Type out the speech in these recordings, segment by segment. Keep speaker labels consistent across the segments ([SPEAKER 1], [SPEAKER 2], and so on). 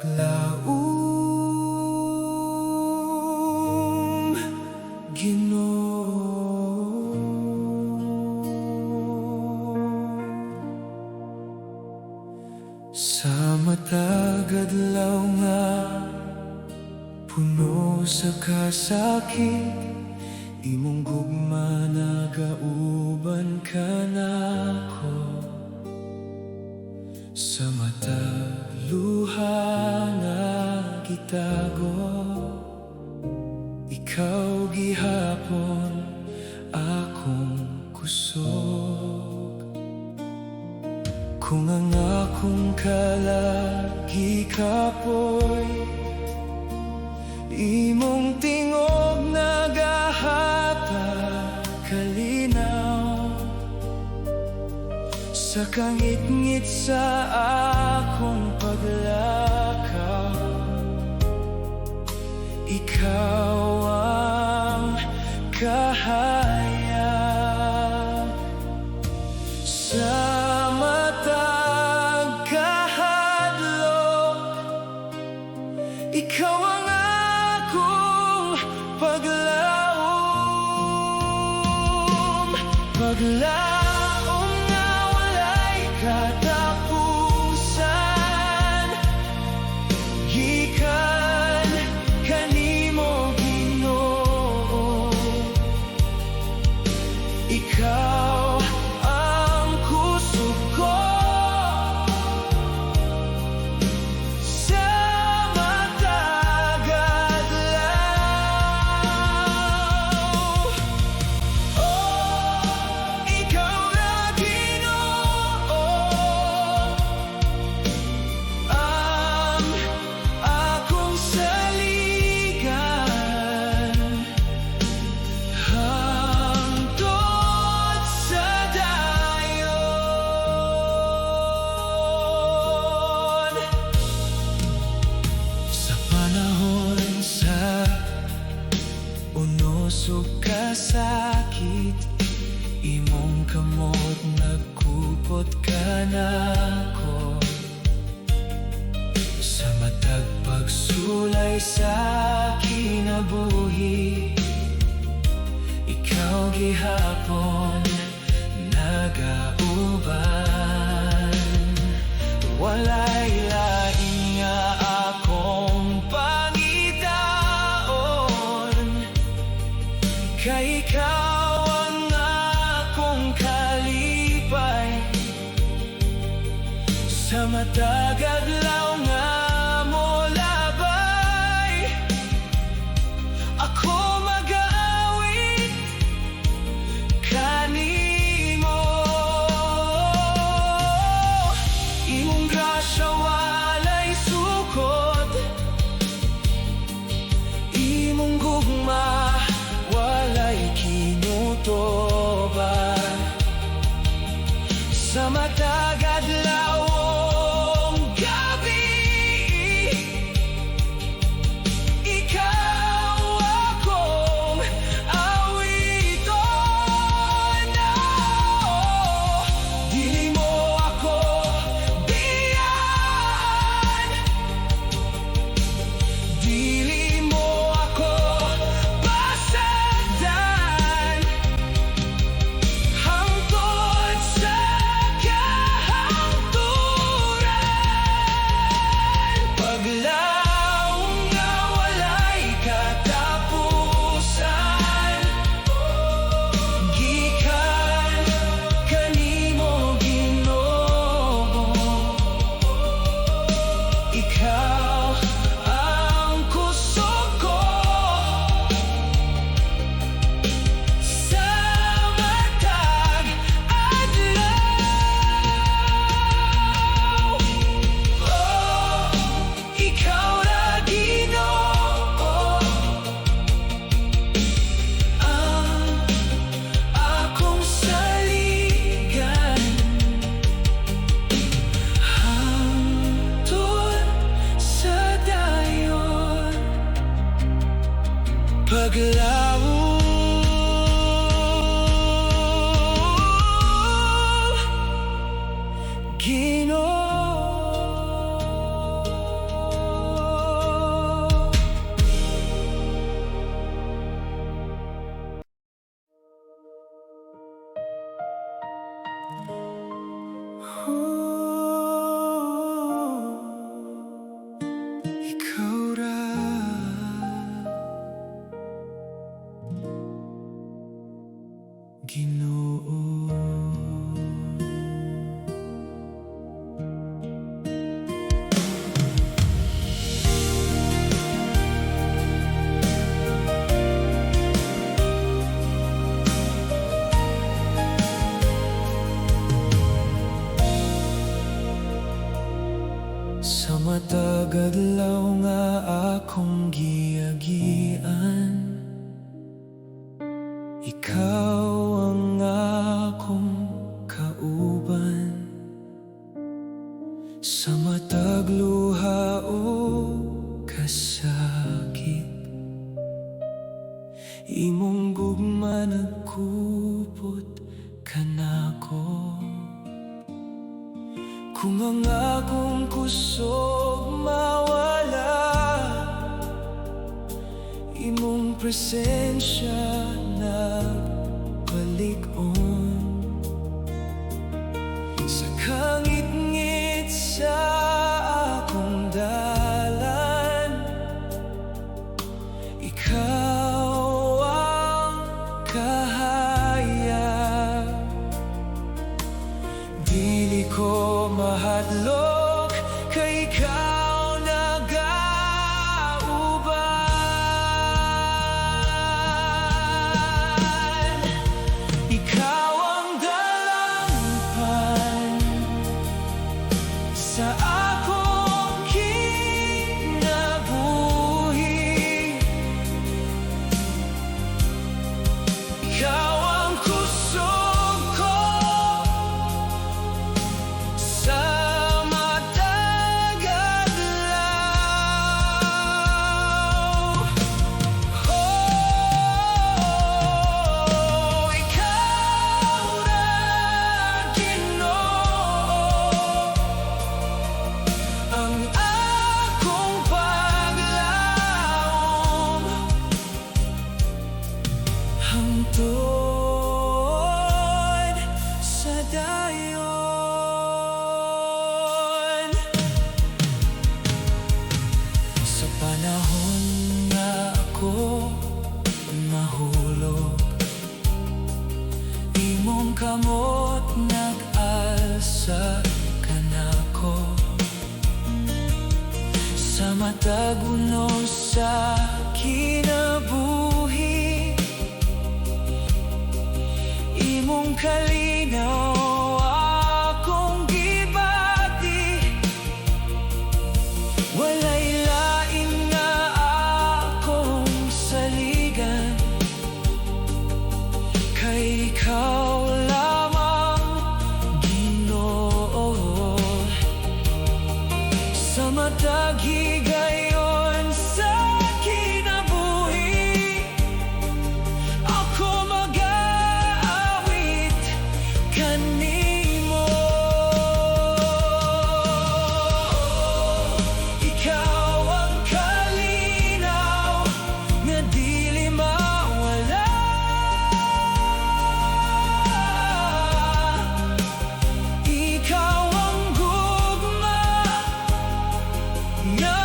[SPEAKER 1] paglaom, Ginoo. Sa matag adlaw nga puno sa kasakit, imong gugma nagauban ka nako. Sa matag luha nga gitago, ikaw gihapon akong kusog. Kung ang akong kalagi kapoy, imong tingog nagahatag kalinaw. Sa kangit-ngit sa akong paglakaw, ikaw ang kahayag. Sa matag kahadlok, ikaw ang akong paglaom. Paglaom na walay katapusan, gikan kanimo Ginoo. Ikaw ang kusog ko. Sa matag adlaw, ikaw na Ginoo, ang akong saligan hangtod sa dayon. Sa panahon sa unos ug kasakit, imong kamot nagkupot ka nako. Sa matag pagsulay sa kinabuhi, ikaw gihapon nagauban. Walay lain nga akong pangitaon, kay ikaw ang akong kalipay. Sa matag adlaw nga molabay, ako mag-aawit kanimo. Imong grasya walay sukot, imong gugma walay kinutoban. Sa matag adlaw, gab Ginoo. Sa matag adlaw nga akong giagian, ikaw ang akong kauban. Sa matag luha o kasakit, imong gugma nagkupot kanako. Kung ang akong kusog mawala, imong presensya nagbalik-on. Sa kangit-ngit sa akong dalan, ikaw ang kahayag. Dili ko mahadlok kay ikaw nagauban. Ikaw ang dalampan sa akong kinabuhi. Ikaw ang kusog ko sa matag adlaw. Oh, ikaw na Ginoo, ang akong paglaom hangtod sa dayon. Sa panahon nga ako nahulog, imong kamot nag-alsa kanako. Sa matag unos sa kinabuhi, imong kalinaw akong gibati. Walay lain nga akong saligan, kay ikaw lamang Ginoo. Sa matag higayon sa kinabuhi, ako mag-aawit kanimo. Ikaw ang kalinaw nga dili mawala. Ikaw ang gugma nga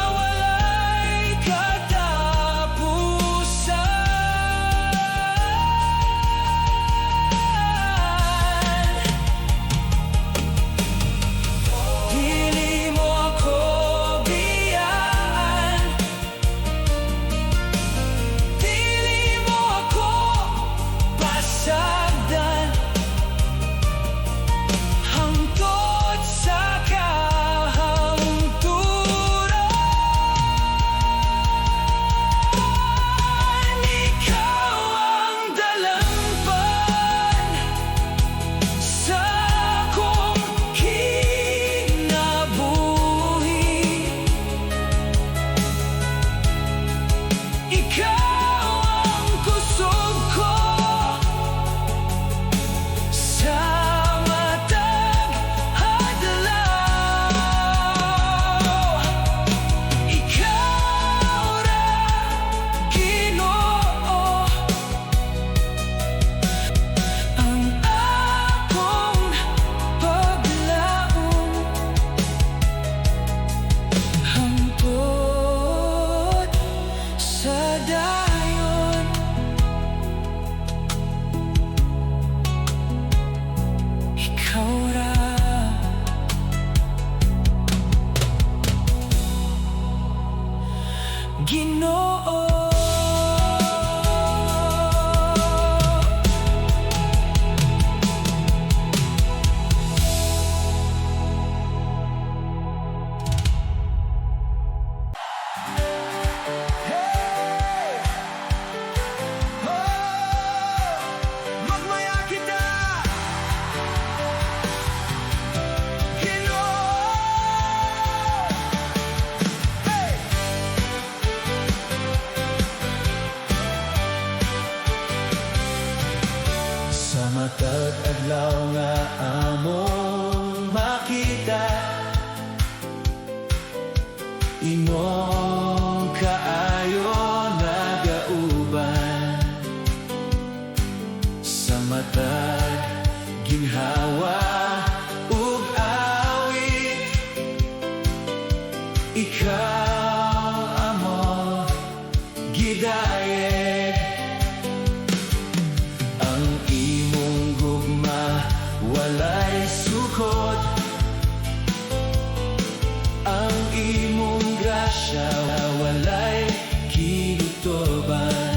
[SPEAKER 1] matag adlaw nga among makita, imong kaayo nagauban sa matag ginhawa ug awit. Ikaw amo gidayeg, ang imong gugma walay sukod, ang imong grasya walay kilutoban.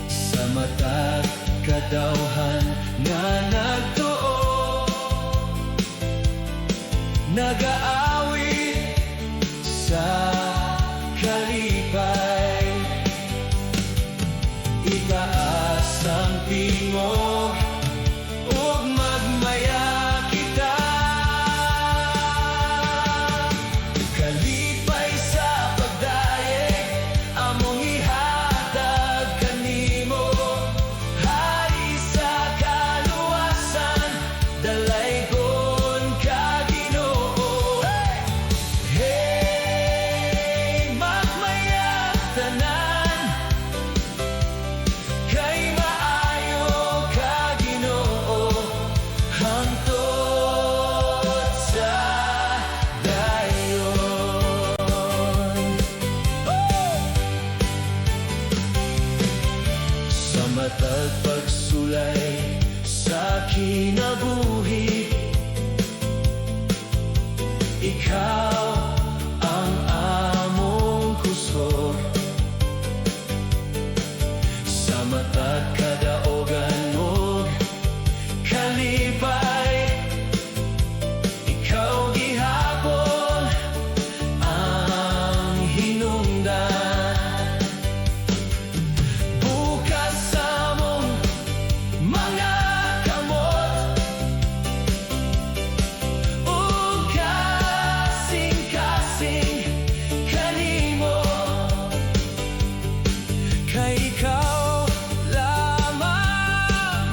[SPEAKER 1] Sa matag kadawhan nga nagtuo, nagaawit sa kalipay. Itaas ang tingog ug magmaya kita, kalipay sa pagdayeg among ihatag kanimo. Hari sa kaluwasan, dalaygon ka Ginoo. Hey, magmayag tanan, kay maayo ka Ginoo, hangtod sa dayon. Sa matag pagsulay sa kinabuhi, ikaw ang among kusog. Sa matag kadaogan ug kalipay, ikaw gihapon ang hinungdan. Bukas sa mong mga kamot ug kasing-kasing kanimo, kay ikaw lamang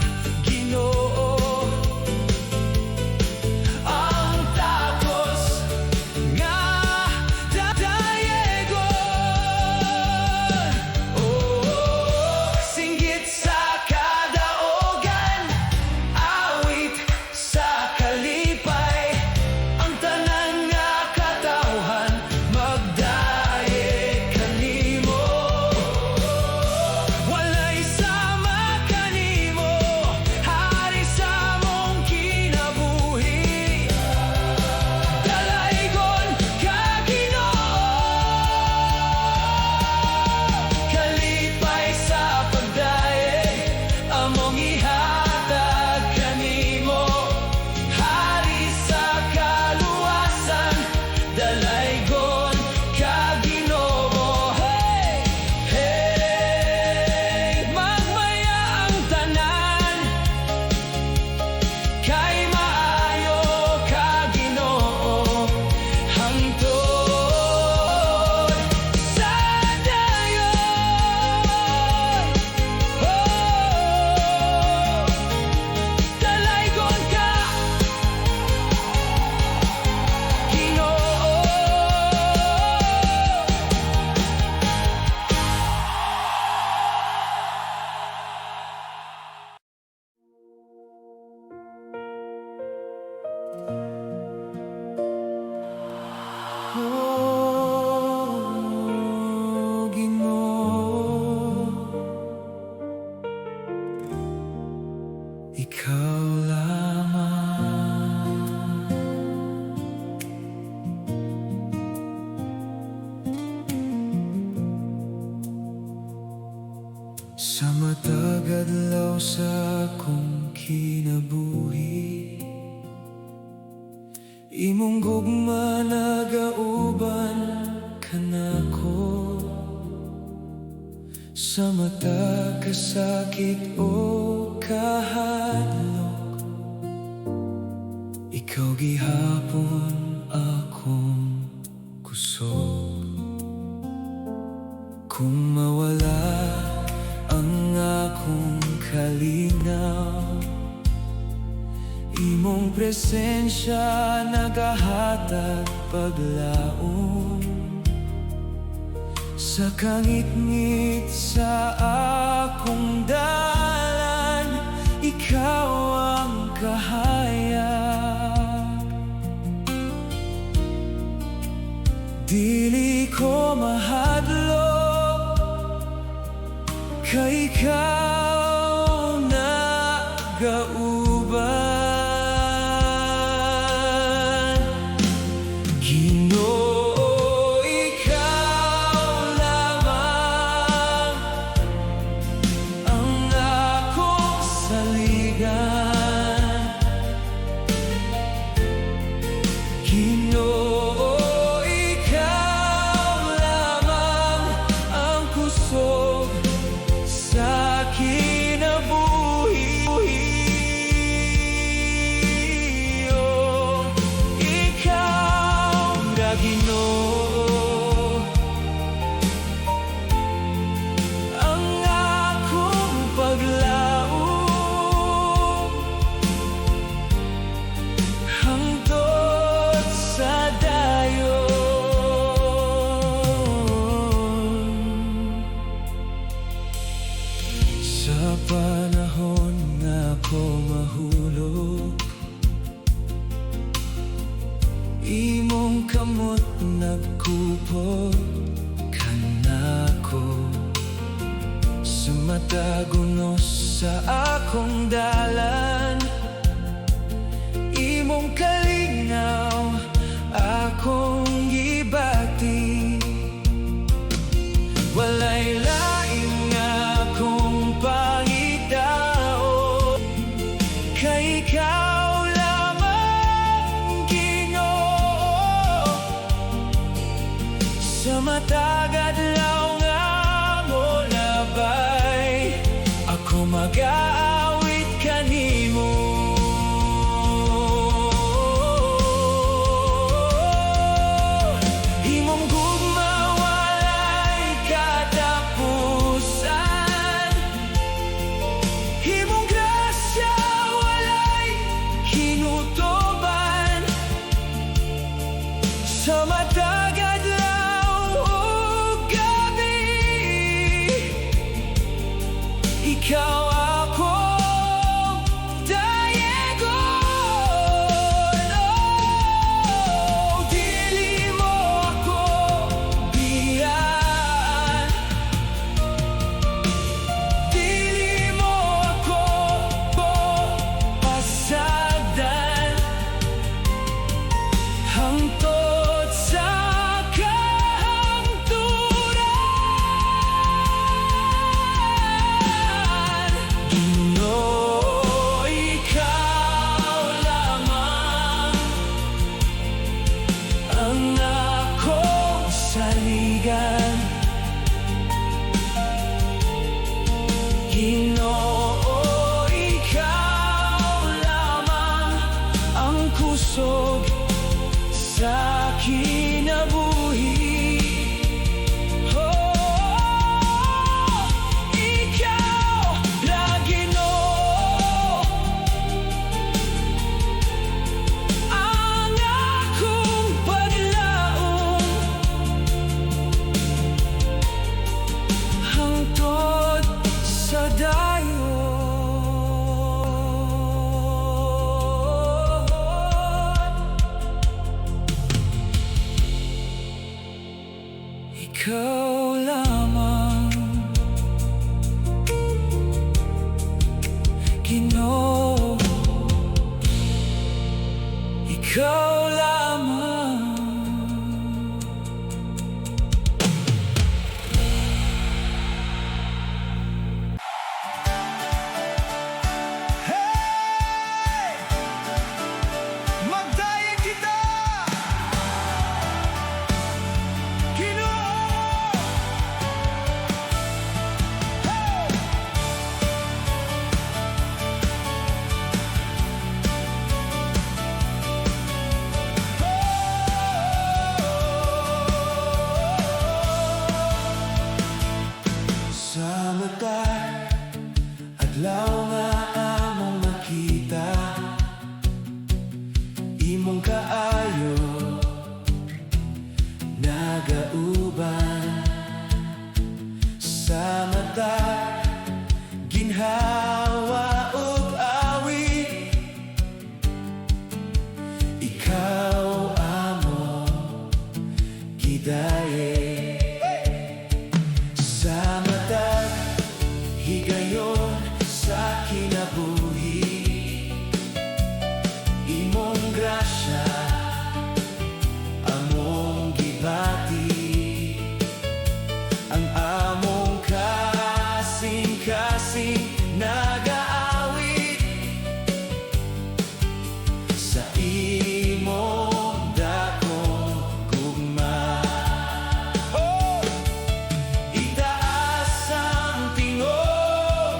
[SPEAKER 1] Ginoo ang takos nga dadayegon. Oh, singgit sa kadaogan, awit sa kalipay, ang tanan nga katawhan magdayeg kanimo. Walay sama kanimo, hari sa mong kinabuhi, dalaygon ka Ginoo. Kalipay sa pagdayeg among ihatag kanimo. Hari sa kaluwasan, dalaygon ka Ginoo. Hey, hey, magmaya ang tanan, kay maayo ka Ginoo, hangtod sa dayon. Oh, dalaygon ka Ginoo. Oh, Ginoo, ikaw lamang. Sa matag adlaw sa akong kinabuhi, imong gugma nagauban kanako. Sa matag kasakit o kahadlok, ikaw gihapon akong kusog. Kung mawala ang akong kalinaw. Imong presensya nagahatag paglaom. Sa kangit-ngit sa akong dalan, ikaw ang kahayag. Dili ko mahadlok, kay ikaw nagauban. Ginoo, ikaw lamang ang akong saligan. Ginoo, ikaw lamang ang kusog sa kinabuhi. Oh, ikaw na Ginoo, ang akong paglaom hangtod sa dayon. Sa panahon nga ako mahulog, imong kamot nagkupot kanako. Sa matag unos sa akong dalan, imong kalinaw akong gibati. Walay lain nga akong pangitao, kay ikaw lamang Ginoo. Sa matag adlaw nga mo labay, ako mag-aawit kanimo. Imong gugma walay katapusan, imong grasya walay hinutoban. Sa matag adlaw ug gabi, ikaw akong dayegon. Oh, dili mo ako biyaan, dili mo ako pasagdan hangtod sa kahangturan. Ginoo, ikaw lamang ang akong saligan. Ginoo, ikaw lamang ang kusog sa kinabuhi. Oh, ikaw na Ginoo, ang akong paglaom hangtod sa dayon. Ikaw lamang Ginoo, ikaw lamang.
[SPEAKER 2] Hey! Magdayin kita! Ginoo! Hey!
[SPEAKER 1] adlaw nga among makita, imong kaayo nagauban sa mata, ginhawa ug awit. Ikaw amo gidaye sa mata, higayon sa kinabuhi. Imong grasya among gibati, ang among kasing-kasing nagaawit sa imong dakong gugma. Itaas ang tingog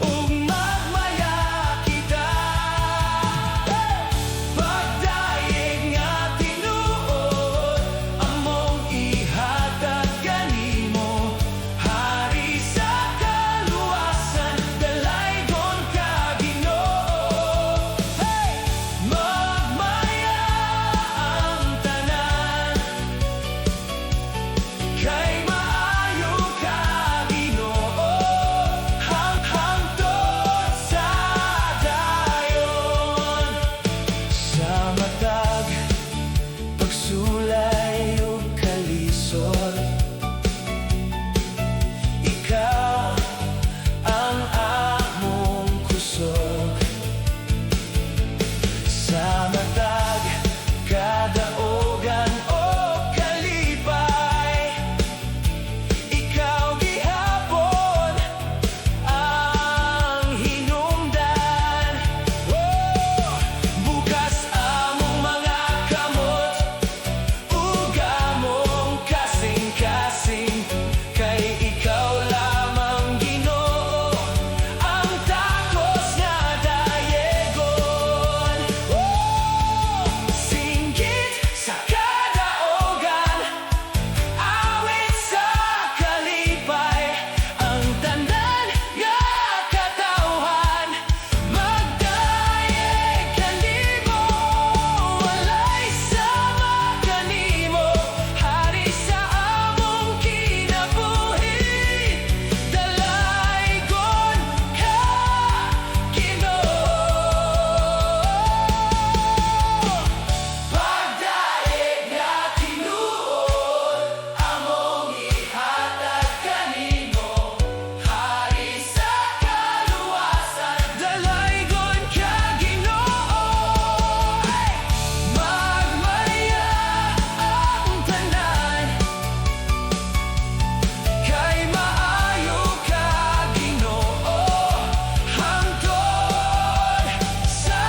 [SPEAKER 1] ug magmaya kita, pagdaig nga tinuod among ihatag kanimo. Hari sa kaluwasan, dalaygon ka Ginoo. Magmaya ang tanan, kay maayo ka Ginoo, hangtod sa dayon. Sa matag pagsulay ug kalisod, ikaw ang among kusog. Sa matag kadaogan o kalipay, ikaw gihapon ang hinungdan. Bukas among mga kamot ug among kasing-kasing, kay ikaw lamang Ginoo ang takos nga dayegon. Singgit sa kadaogan, awit sa kalipay, ang tanan nga katawhan magdayeg kanimo. Walay sama kanimo, hari sa among kinabuhi, dalaygon ka Ginoo. Pagdaig nga tinuod among ihatag kanimo, hari sa kaluwasan, dalaygon ka Ginoo. Magmaya ang tanan, kay maayo ka Ginoo, hangtod sa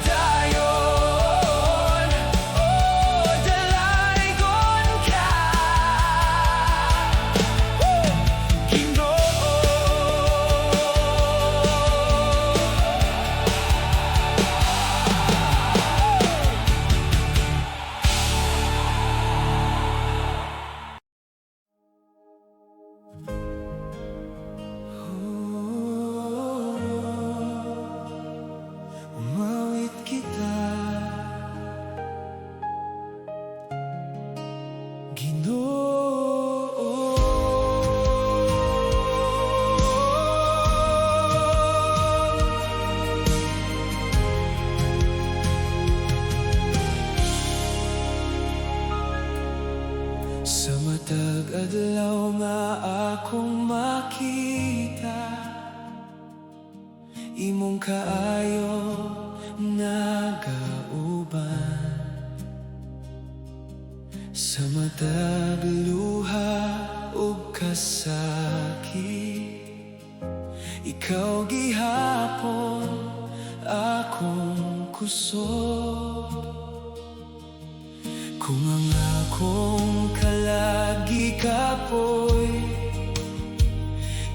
[SPEAKER 1] dayon. Dalaygon ka Ginoo. Umawit kita, Ginoo. Sa matag adlaw nga akong makita, imong kaayo nagauban. Sa matag luha ug kasakit, ikaw gihapon akong kusog. Kung ang akong kalagi kapoy,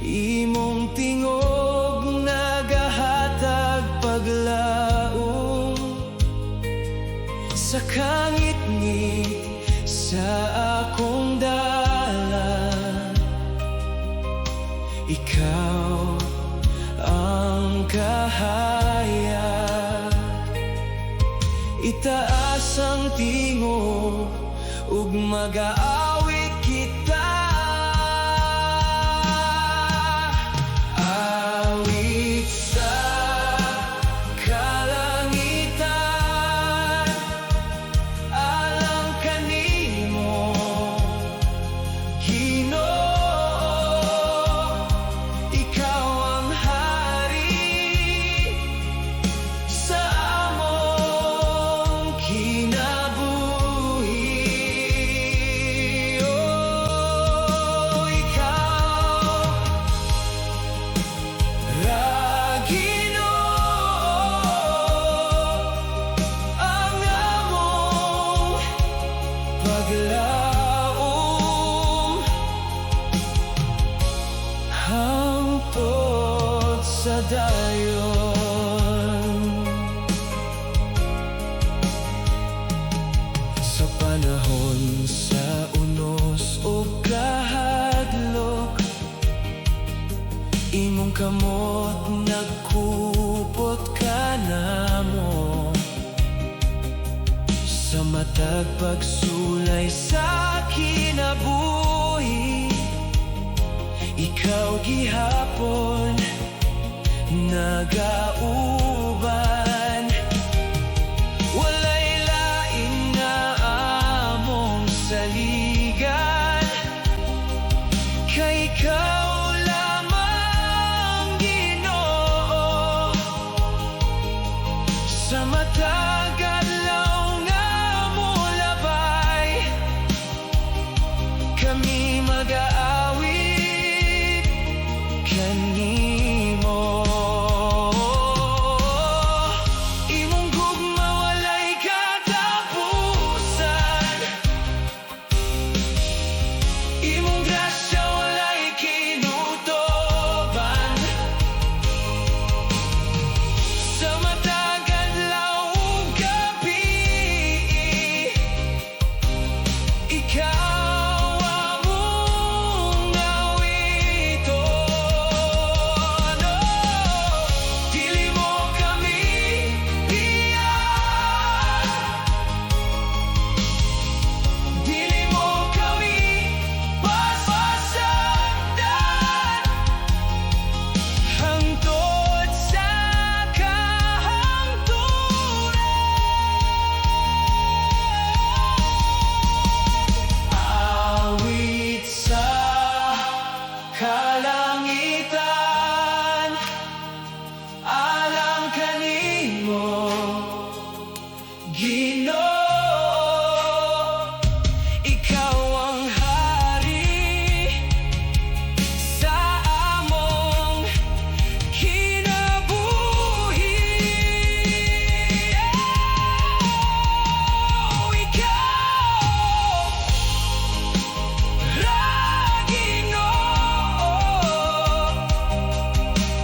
[SPEAKER 1] imong tingog nagahatag paglaom. Sa kangit-ngit sa akong dalan, ikaw ikaw ang kahayag. Itaas ang tingog ug mag-aawit kita. Awit sa kalangitan, alang kanimo, Ginoo. Ikaw ang hari sa among kinabuhi. Oh, ikaw ra, Ginoo, ang among paglaom hangtod sa dayon. Sa panahon sa unos o kahadlok, imong kamot nagkupot ka namo. Sa matag pagsulay sa kinabuhi, ikaw gihapon nagauban. Walay lain nga among saligan, kay ikaw lamang, Ginoo. Sa matag adlaw nga molabay, kami mag-aawit kanimo. Imong gugma walay katapusan, imong grasya walay kinutoban. Sa matag adlaw ug gabi, ikaw among awiton. Oh, dili mo kami iyan, dili mo kami pasasaktan, hangtod sa kahangturan. Awit sa kalangitan, alang kanimo, Ginoo. Ikaw ang hari sa among kinabuhi. Oh, ikaw ra, Ginoo,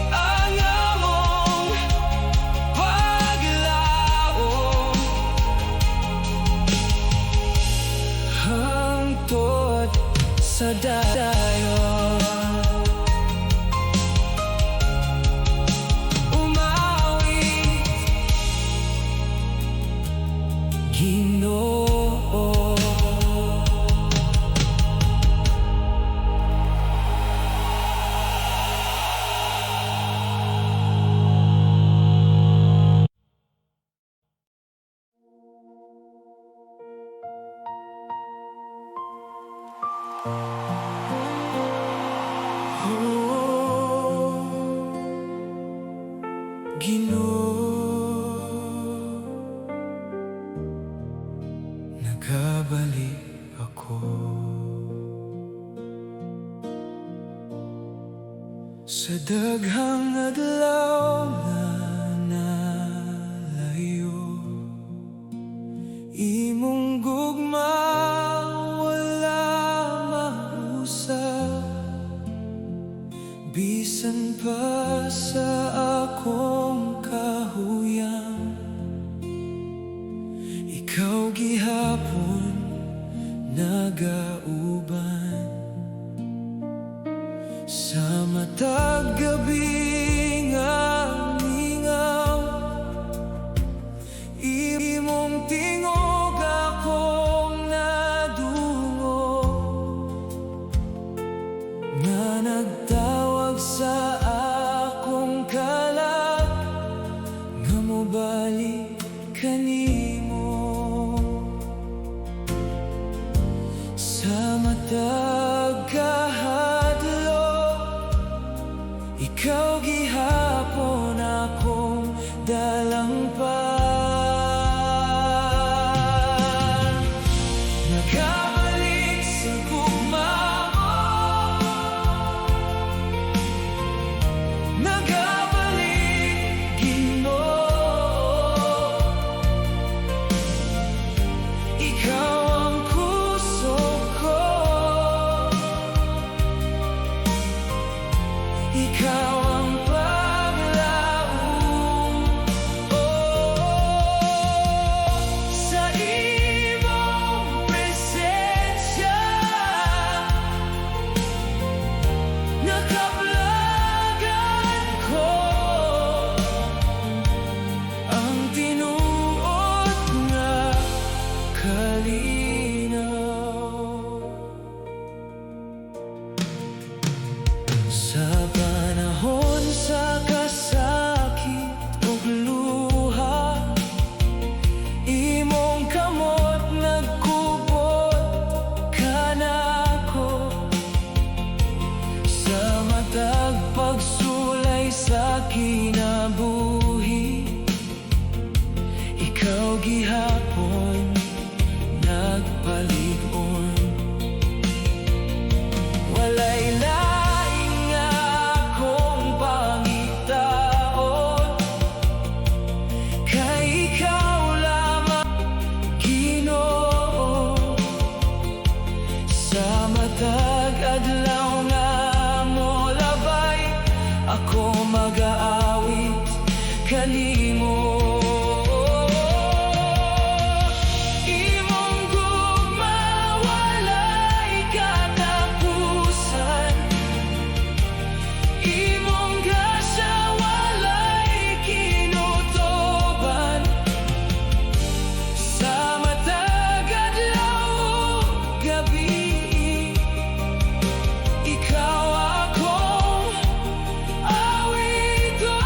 [SPEAKER 1] ang among paglaom hangtod sa dayon. Umawit, Ginoo. Nagkabalik ako sa daghang adlaw na nalayo. Imong gugma wala mausap, bisan pa sa akong kahuyang. Ikaw gihapon nagauban sa matag gabing amingaw, imong tingog akong nadungo, nga nagtawag sa akong kalag, nga mobalik kanimo. Sa matag kahadlok, ikaw gihapon akong dalampan. Nakabalik sa gugma mo, nakabalik Ginoo. Ikaw ang kusog ko, ikaw ang paglaom. Sa imong presensya, nakablagan ko ang tinuod nga kalinaw. Sa panahon sa kasakit ug luha, imong kamot nagkubot kanako. Sa matag pagsulay sa kinabuhi, ikaw gihapon nagpalig-on. Walay laing nga akong pangitaon, kay ikaw lamang Ginoo. Sa matag adlaw nga molabay, ako mag-aawit kanimo. Imong gugma walay katapusan, imong grasya walay kinutuban. Sa matag adlaw ug gabi, ikaw akong awiton.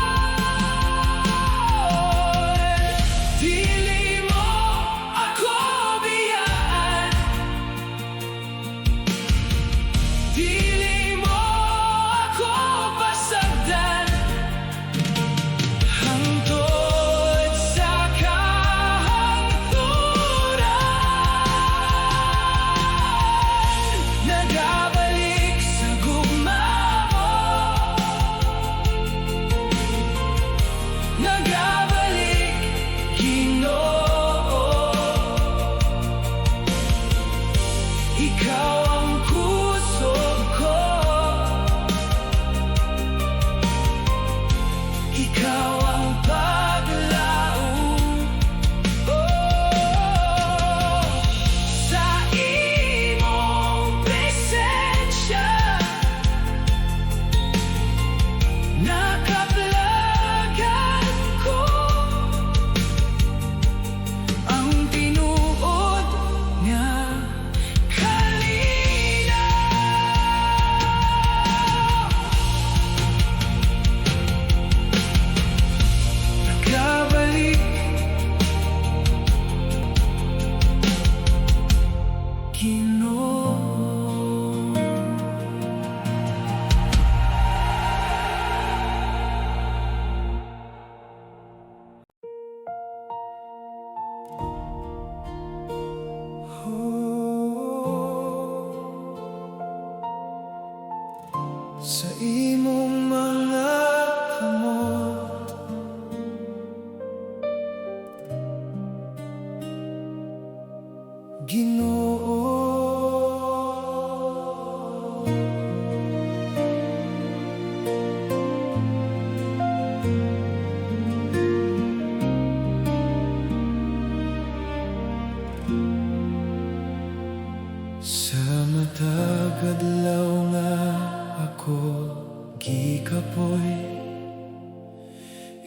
[SPEAKER 1] apoy.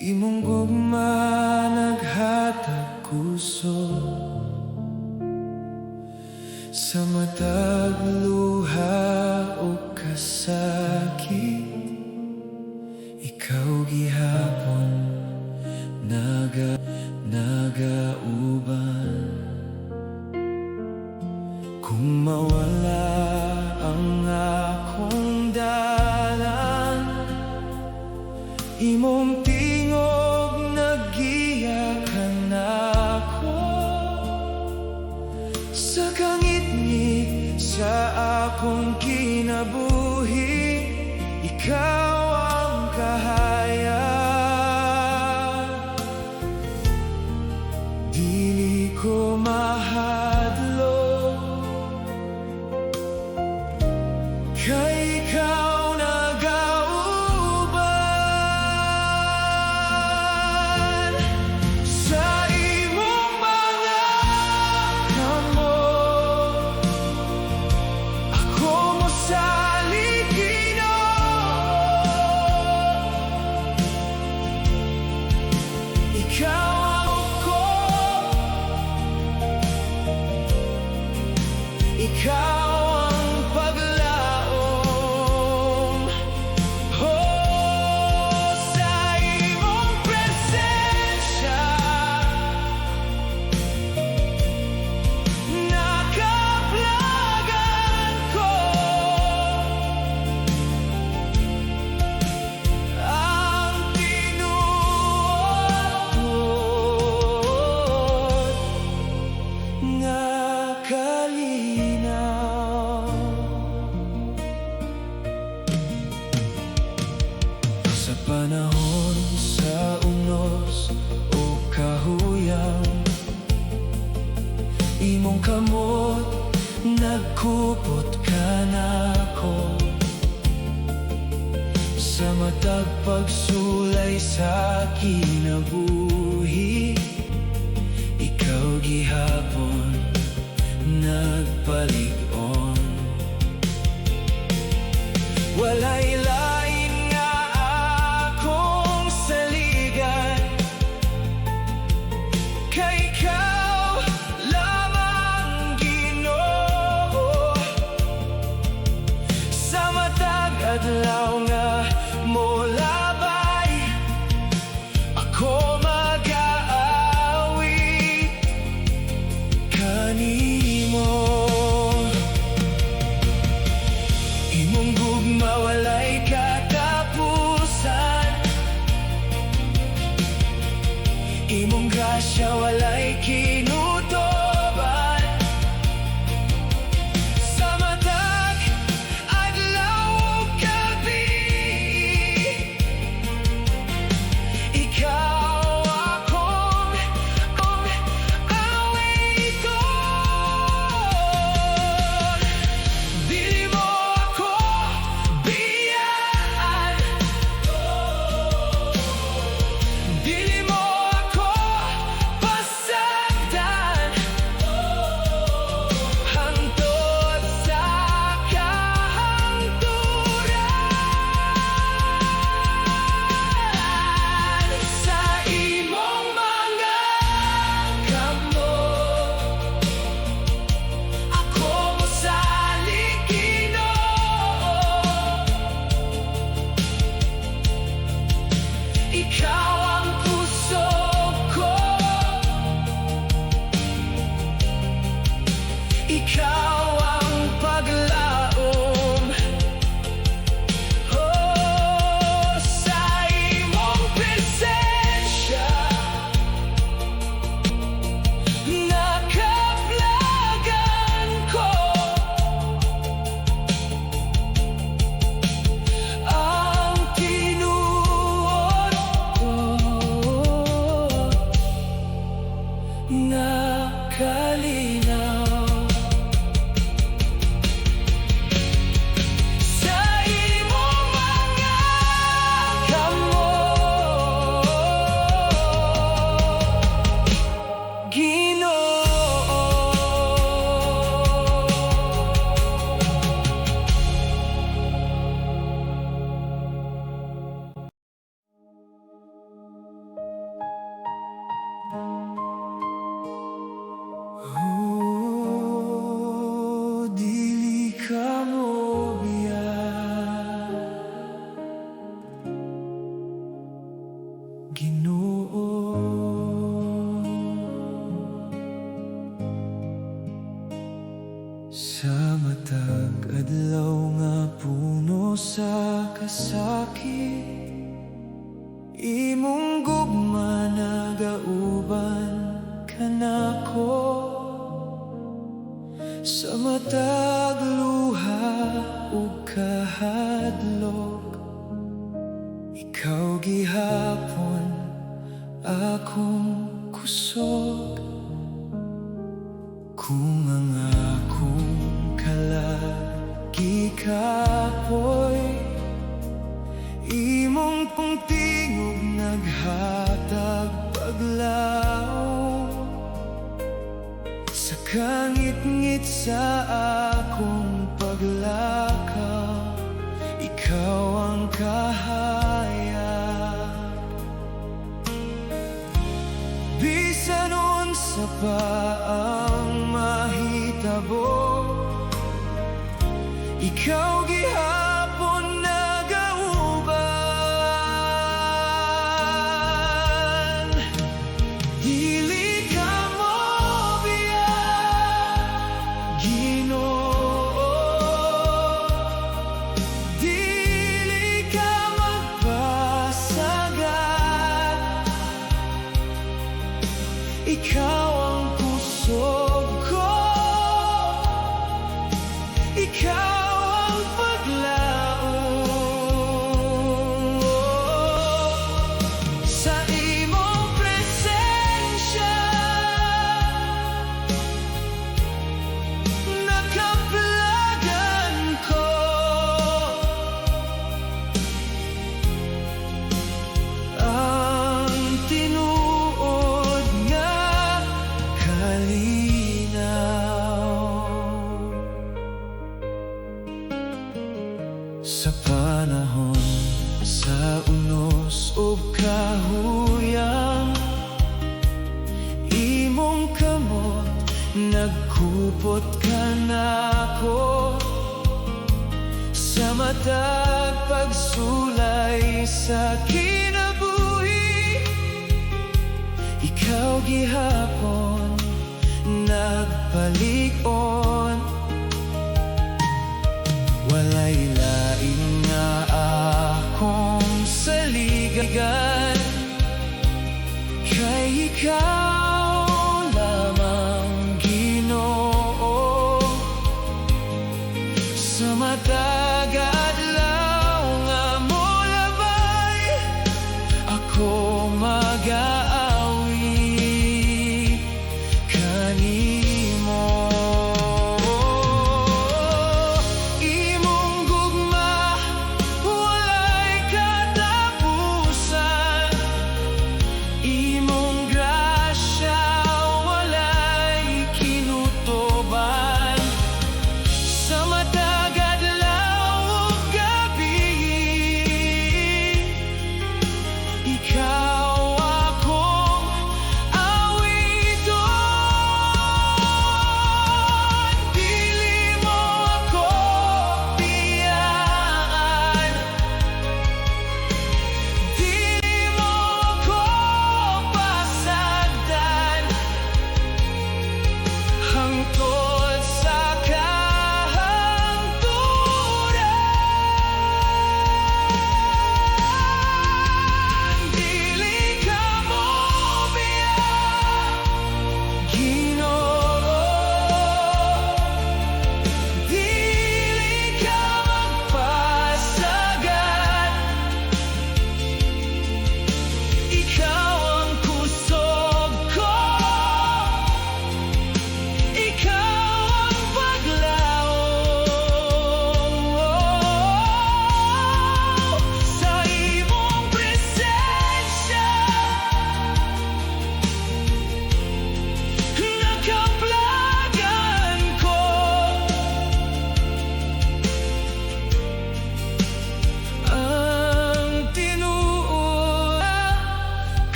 [SPEAKER 1] Imong gugma naghatag kusog sa matag luha o kasakit. Ikaw gihapon nagauban. Kung mawala ang akong dalan, imong tingog nagiyakan ako. Sa kangit-ngit sa akong kinabuhi, ikaw ang kahayag. Dili ko mahadlok, kay ikaw nagauban. Sa imong mga kamot, ako mosalig, Ginoo. Ikaw ako, ikaw ang paglaom. Oh, sa imong presensya nakaplagan ko. Ang tinuod nga kalinaw. Sa panahon sa unos o kahuyang, imong kamot nagkupot ka nako. Sa matag pagsulay sa kinabuhi, ikaw gihapon nagpalig-on. Walay lain nga akong saligan, kay ikaw lamang, Ginoo. Sa matag adlaw nga molabay, ako mag-aawit kanimo. Imong gugma walay katapusan, imong grasya walay kinutoban. Sa matag adlaw ug gabi, ikaw akong awiton. Dili mo ako biyaan, dili mo ako pasagdan. Hangtod sa kahangturan, sa imong mga kamot, ako mosalig, Ginoo. Ikaw ang puso ko, ikaw ang paglaom. Oh, sa imong presensya nakaplagan ko. Ang tinuod ko
[SPEAKER 2] Imong gugma nagauban ka nako sa matag luha ug kahadlok. Ikaw gihapon akong kusog, kung ang akong kalagi kapoy imong pungtingog naghatag paglaom sa kangit-ngit sa akong paglakaw. Ikaw ang kahayag, bisan unsa pa ang mahitabo. Ikaw gihapon nagauban. Dili ka mo biyag, Ginoo. Dili ka magpasagad. Ikaw ang pusog ko, ikaw ang paglaom. Sa imong presensya nakaplagan ko. Ang tinuod nga kalinaw. Sa panahon sa unos o kahuyang, imong kamot nagkupot ka nako sa matag pagsulay sa kinabuhi. Ikaw gihapon nagpalig-on. Walay lain nga akong saligan, kay ikaw lamang, Ginoo. Sa matag adlaw nga molabay, ako mag-aawi kanimo. Imong gugma walay katapusan, imong grasya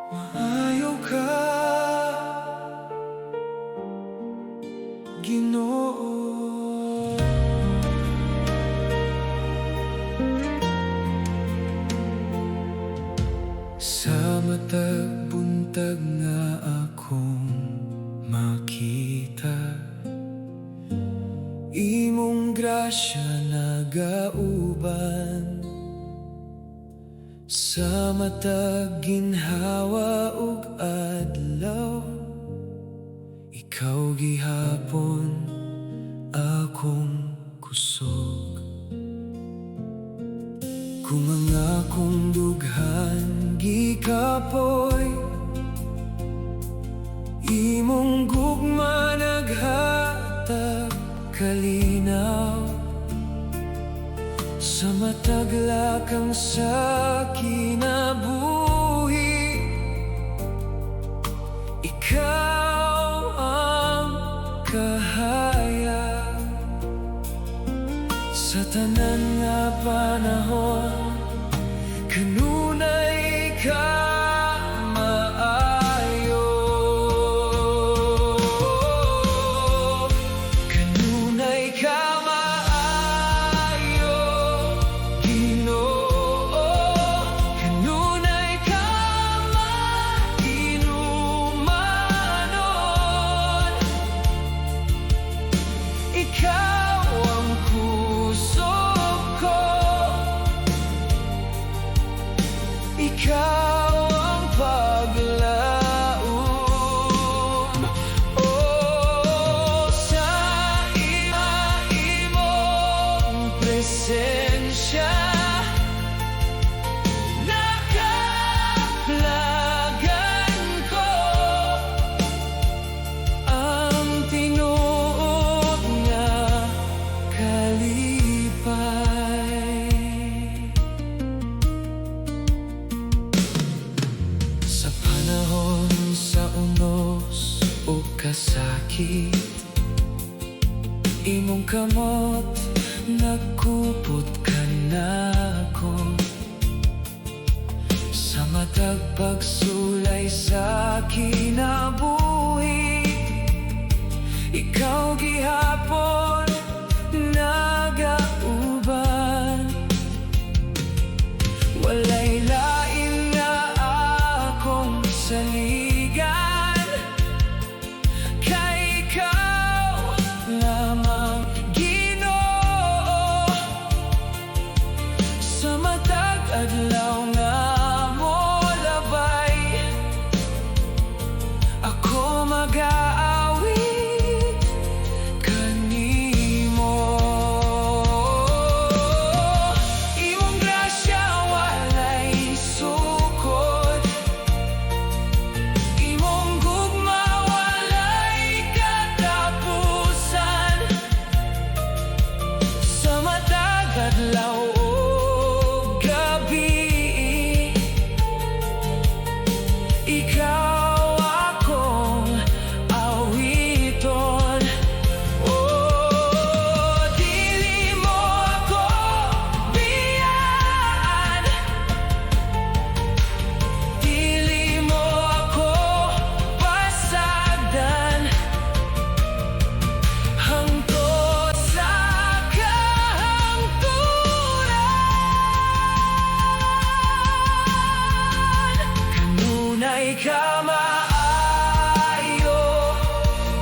[SPEAKER 2] Maayo ka, Ginoo. Sa matag buntag nga akong makita, imong grasya nagauban. Sa matag ginhawa ug adlaw, ikaw gihapon akong kusog. Kung ang akong dughan gikapoy, imong gugma naghatag kalinaw. Sa matagla kang sa kinabuhi, ikaw ang kahaya. Sa tanan nga panahon, kanunay ka maayo. Kanunay ka maayo, Ginoo. Kanunay ka mainumanon. Ikaw ang kusog ko, ikaw ang paglaom. Oh, sa imong presensya, nakaplagan ko ang tinuod nga kalipay. Sa panahon sa unos o kasakit, imong kamot nagkupot ka nako. Sa matag pagsulay sa kinabuhi, ikaw gihapon nagauban. Walay lain nga akong saligan, kay ikaw lamang, Ginoo. Sa matag adlaw nga mo labay, ako mag-aawit kanimo. Imong grasya walay sukod, imong gugma walay katapusan. Sa matag adlaw o gabi, ikaw akong awiton. Oh, dili mo ako biyaan, dili mo ako pasagdan, hangtod sa kahangturan. Kanunay ka maayo,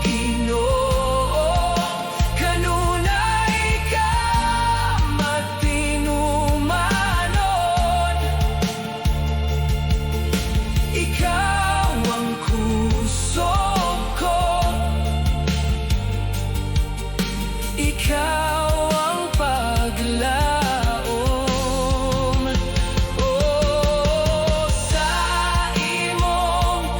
[SPEAKER 2] Ginoo. Kanunay ka matinumanon. Ikaw ang kusog ko, ikaw ang paglaom. Oh, sa imong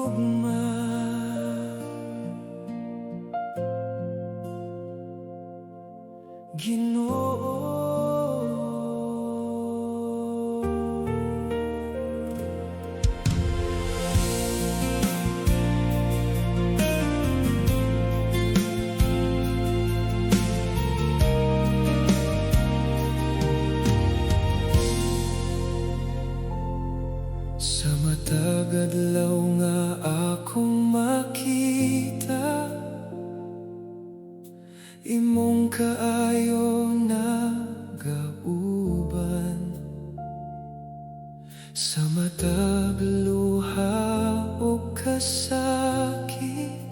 [SPEAKER 2] gugma. Sa matag adlaw nga akong makita, imong kaayo nagauban. Sa matag luha o kasakit,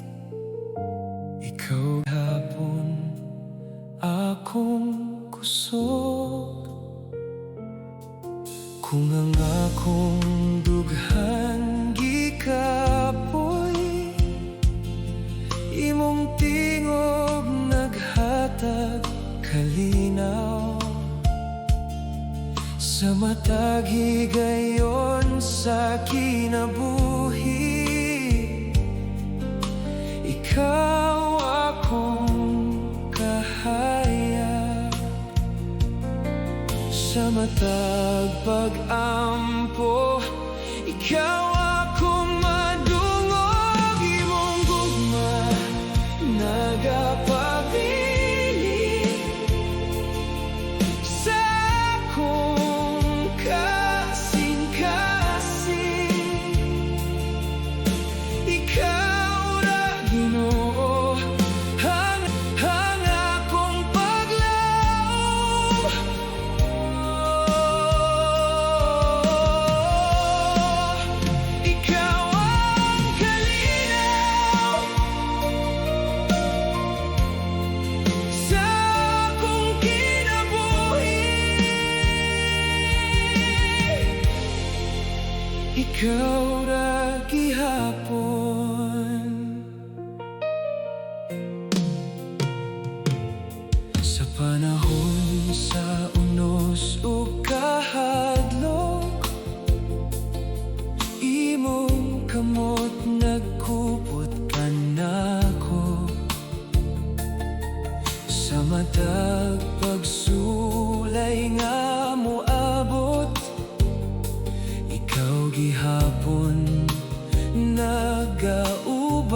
[SPEAKER 2] ikaw hapon akong kusog. Kung ang akong dughan gikapoy, imong tingog naghatag kalinaw. Sa matag higayon sa kinabuhi, ikaw akong kahayag. Sa matag pag-ampo, ikaw akong madungog. Imong gugma nagapabili sa akong kasing-kasing. Ikaw ra Ginoo ang akong paglaom. Ikaw ang kalinaw sa akong kinabuhi. Ikaw ra gihapon. Sa panahon sa unos ug kahadlok, imong kamot nagkupot ka nako. Sa matag pagsulay nga moabot, ikaw gihapon nagauban.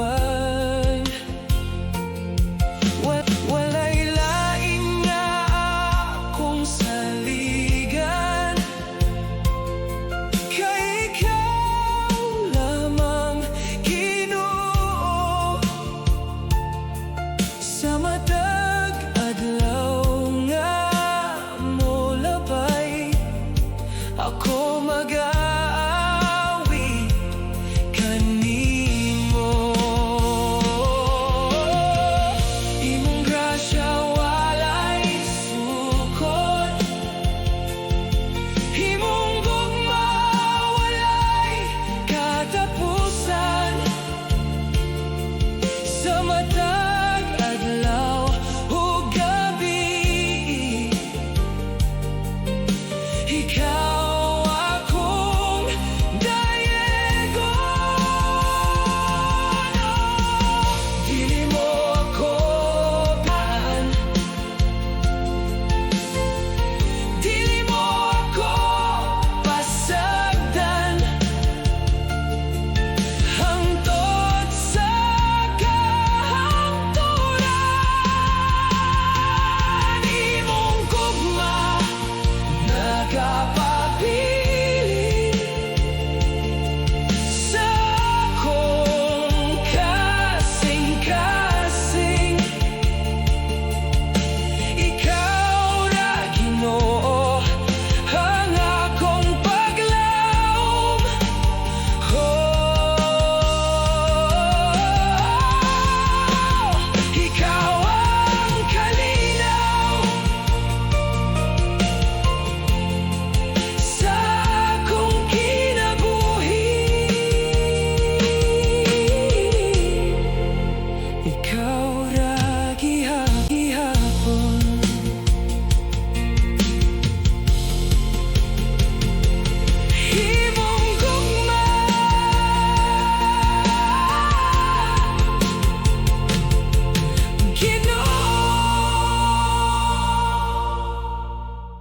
[SPEAKER 2] Walay lain nga akong saligan, kay ikaw lamang Ginoo. Sa matag adlaw nga molabay, ako